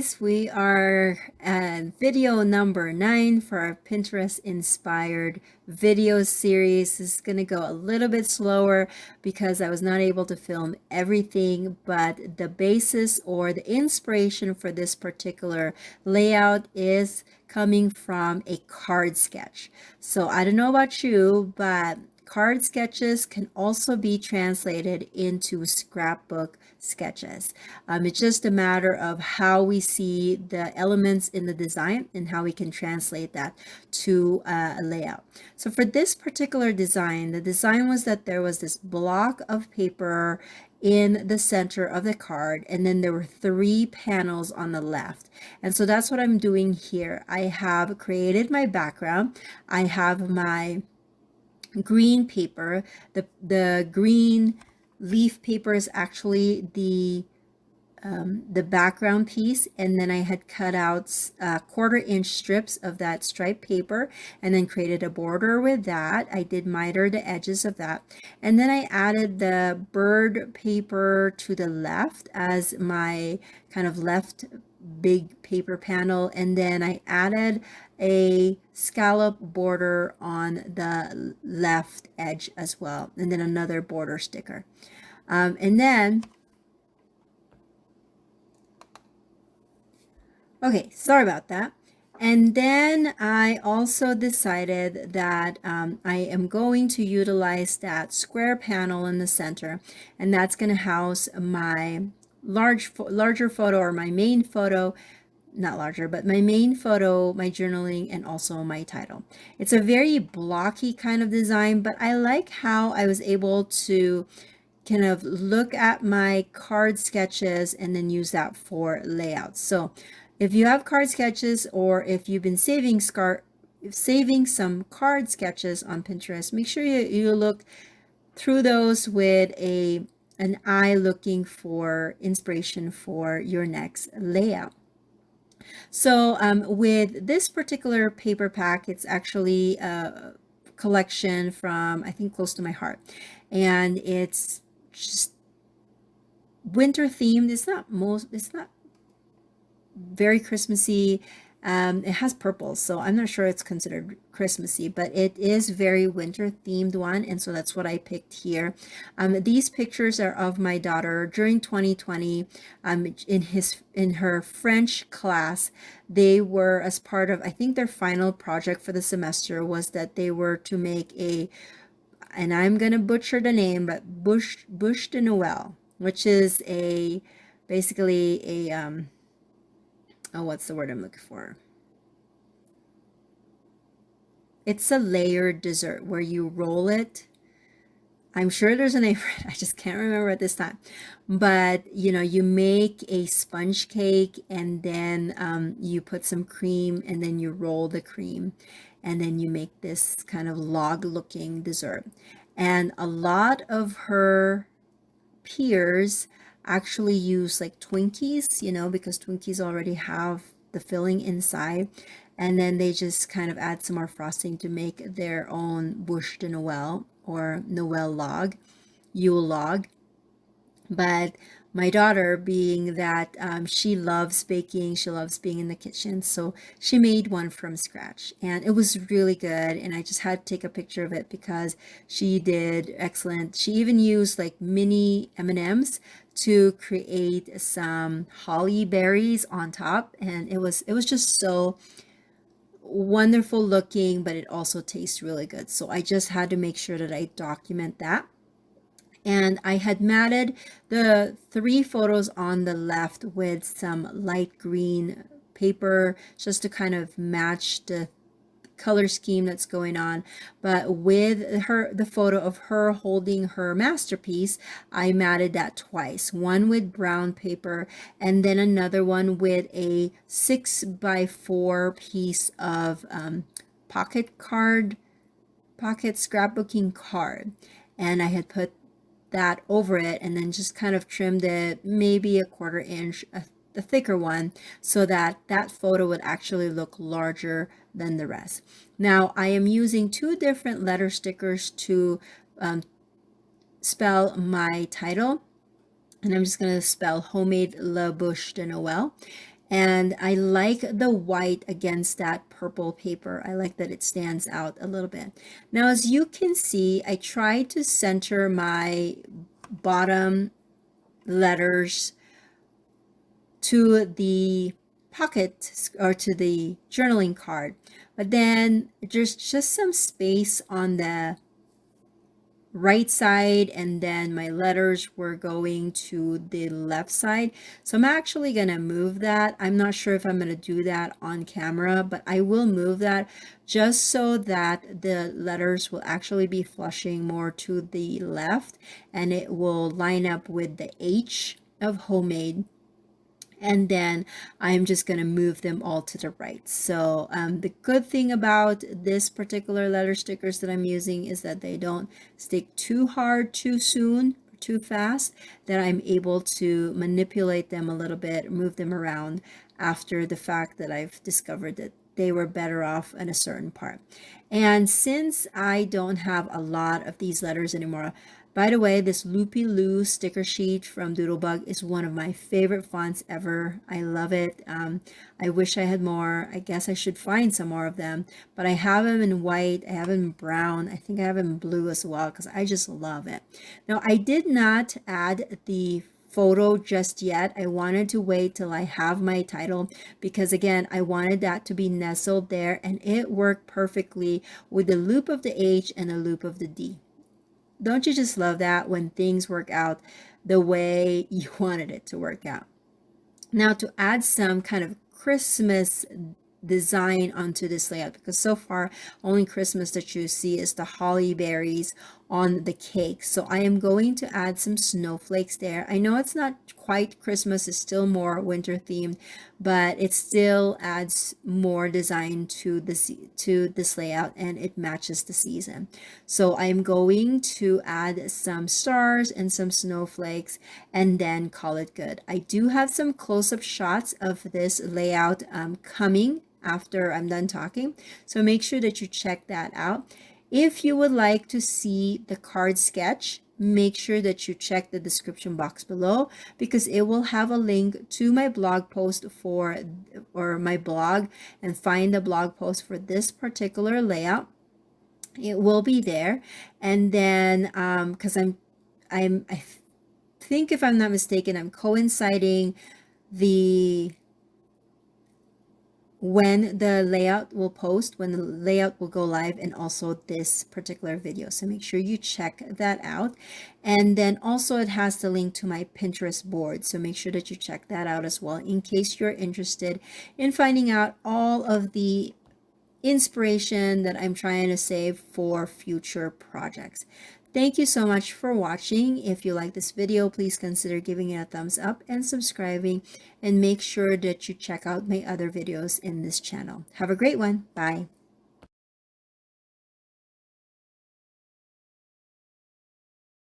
guys, we are at video number 9 for our Pinterest inspired video series. This is going to go a little bit slower because I was not able to film everything, but the basis or the inspiration for this particular layout is coming from a card sketch. So I don't know about you, but card sketches can also be translated into scrapbook sketches. It's just a matter of how we see the elements in the design and how we can translate that to a layout. So for this particular design, the design was that there was this block of paper in the center of the card, and then there were 3 panels on the left. And so that's what I'm doing here. I have created my background. I have my green paper. The green leaf paper is actually the background piece, and then I had cut out 1/4-inch strips of that striped paper and then created a border with that. I did miter the edges of that, and then I added the bird paper to the left as my kind of left big paper panel, and then I added a scallop border on the left edge as well, and then another border sticker. And then okay, sorry about that. And then I also decided that I am going to utilize that square panel in the center, and that's going to house my larger photo, or my main photo, not larger, but my main photo, my journaling, and also my title. It's a very blocky kind of design, but I like how I was able to kind of look at my card sketches and then use that for layouts. So if you have card sketches, or if you've been saving some card sketches on Pinterest, make sure you look through those with an eye looking for inspiration for your next layout. So with this particular paper pack, it's actually a collection from, I think, Close to My Heart, and it's just winter themed. It's not very Christmassy. It has purple, so I'm not sure it's considered Christmassy, but it is very winter themed one, and so that's what I picked here. These pictures are of my daughter during 2020 in her French class. They were as part of, I think, their final project for the semester was that they were to make and I'm gonna butcher the name, but Bûche de Noël, which is basically a oh, what's the word I'm looking for? It's a layered dessert where you roll it. I'm sure there's a name for it. I just can't remember at this time. But, you make a sponge cake, and then you put some cream, and then you roll the cream, and then you make this kind of log-looking dessert. And a lot of her peers actually use like Twinkies, because Twinkies already have the filling inside, and then they just kind of add some more frosting to make their own Bûche de Noël, or Noel log, Yule log. But my daughter, being that she loves baking, she loves being in the kitchen, so she made one from scratch, and it was really good, and I just had to take a picture of it because she did excellent. She even used like mini M&Ms to create some holly berries on top, and it was just so wonderful looking, but it also tastes really good. So I just had to make sure that I document that. And I had matted the 3 photos on the left with some light green paper just to kind of match the color scheme that's going on. But with the photo of her holding her masterpiece, I matted that twice, one with brown paper and then another one with a 6x4 piece of pocket scrapbooking card, and I had put that over it and then just kind of trimmed it maybe a 1/4 inch, the thicker one, so that that photo would actually look larger than the rest. Now I am using 2 different letter stickers to spell my title, and I'm just going to spell Homemade La Bûche de Noël. And I like the white against that purple paper. I like that it stands out a little bit. Now, as you can see, I tried to center my bottom letters to the pocket or to the journaling card, but then there's just some space on the right side, and then my letters were going to the left side. So I'm actually going to move that. I'm not sure if I'm going to do that on camera, but I will move that just so that the letters will actually be flushing more to the left, and it will line up with the H of homemade. And then I'm just going to move them all to the right. So the good thing about this particular letter stickers that I'm using is that they don't stick too hard too soon or too fast, that I'm able to manipulate them a little bit, move them around after the fact that I've discovered that they were better off in a certain part. And since I don't have a lot of these letters anymore, by the way, this Loopy Loo sticker sheet from Doodlebug is one of my favorite fonts ever. I love it. I wish I had more. I guess I should find some more of them, but I have them in white. I have them in brown. I think I have them in blue as well because I just love it. Now, I did not add the photo just yet. I wanted to wait till I have my title because, again, I wanted that to be nestled there, and it worked perfectly with the loop of the H and a loop of the D. Don't you just love that when things work out the way you wanted it to work out? Now, to add some kind of Christmas design onto this layout, because so far only Christmas that you see is the holly berries on the cake. So I am going to add some snowflakes there. I know it's not quite Christmas, it's still more winter themed, but it still adds more design to this layout, and it matches the season. So I'm going to add some stars and some snowflakes and then call it good. I do have some close-up shots of this layout coming after I'm done talking, so make sure that you check that out. If you would like to see the card sketch, make sure that you check the description box below, because it will have a link to my blog post or my blog, and find the blog post for this particular layout. It will be there. And then because I think, if I'm not mistaken, I'm coinciding when the layout will post, when the layout will go live, and also this particular video. So make sure you check that out. And then also it has the link to my Pinterest board. So make sure that you check that out as well, in case you're interested in finding out all of the inspiration that I'm trying to save for future projects. Thank you so much for watching. If you like this video, please consider giving it a thumbs up and subscribing, and make sure that you check out my other videos in this channel. Have a great one. Bye.